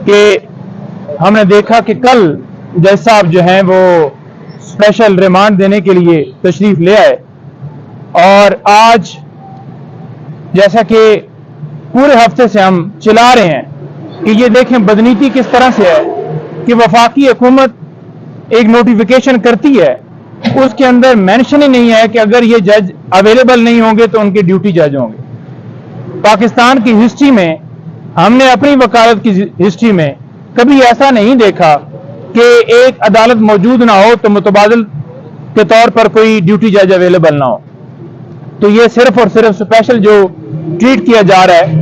कि हमने देखा कि कल जज साहब जो हैं वो स्पेशल रिमांड देने के लिए तशरीफ ले आए, और आज जैसा कि पूरे हफ्ते से हम चिल्ला रहे हैं कि ये देखें बदनीति किस तरह से है कि वफाकी हुकूमत एक नोटिफिकेशन करती है, उसके अंदर मेंशन ही नहीं है कि अगर ये जज अवेलेबल नहीं होंगे तो उनके ड्यूटी जज होंगे। पाकिस्तान की हिस्ट्री में, हमने अपनी वकालत की हिस्ट्री में कभी ऐसा नहीं देखा कि एक अदालत मौजूद ना हो तो मुतबादिल के तौर पर कोई ड्यूटी जज अवेलेबल ना हो। तो ये सिर्फ और सिर्फ स्पेशल जो ट्रीट किया जा रहा है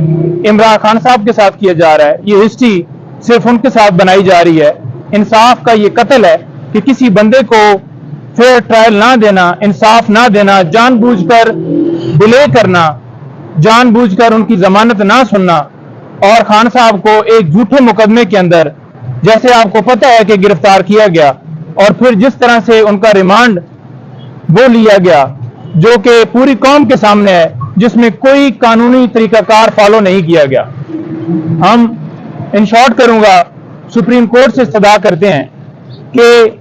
इमरान खान साहब के साथ किया जा रहा है, ये हिस्ट्री सिर्फ उनके साथ बनाई जा रही है। इंसाफ का ये कत्ल है कि किसी बंदे को फेयर ट्रायल ना देना, इंसाफ ना देना, जानबूझकर डिले करना, जानबूझकर उनकी जमानत ना सुनना, और खान साहब को एक झूठे मुकदमे के अंदर, जैसे आपको पता है कि गिरफ्तार किया गया और फिर जिस तरह से उनका रिमांड वो लिया गया जो कि पूरी कौम के सामने है, जिसमें कोई कानूनी तरीकाकार फॉलो नहीं किया गया। हम इन शॉर्ट करूंगा, सुप्रीम कोर्ट से सदा करते हैं कि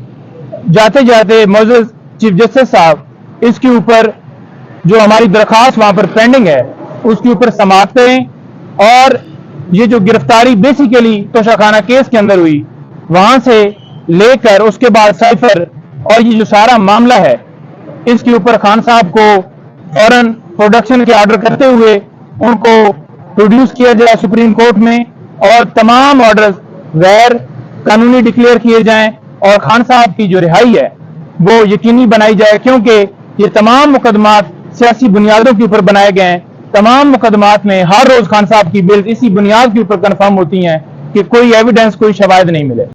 जाते जाते मौजूद चीफ जस्टिस साहब इसके ऊपर जो हमारी दरखास्त वहां पर पेंडिंग है उसके ऊपर समाअत करें, और ये जो गिरफ्तारी बेसिकली तोशाखाना केस के अंदर हुई वहां से लेकर उसके बाद साइफर और ये जो सारा मामला है इसके ऊपर खान साहब को फौरन प्रोडक्शन के ऑर्डर करते हुए उनको प्रोड्यूस किया जाए सुप्रीम कोर्ट में, और तमाम ऑर्डर्स गैर कानूनी डिक्लेयर किए जाएं और खान साहब की जो रिहाई है वो यकीनी बनाई जाए, क्योंकि ये तमाम मुकदमात सियासी बुनियादों के ऊपर बनाए गए हैं। तमाम मुकदमात में हर रोज खान साहब की बेल इसी बुनियाद के ऊपर कंफर्म होती हैं कि कोई एविडेंस, कोई शवाहिद नहीं मिले।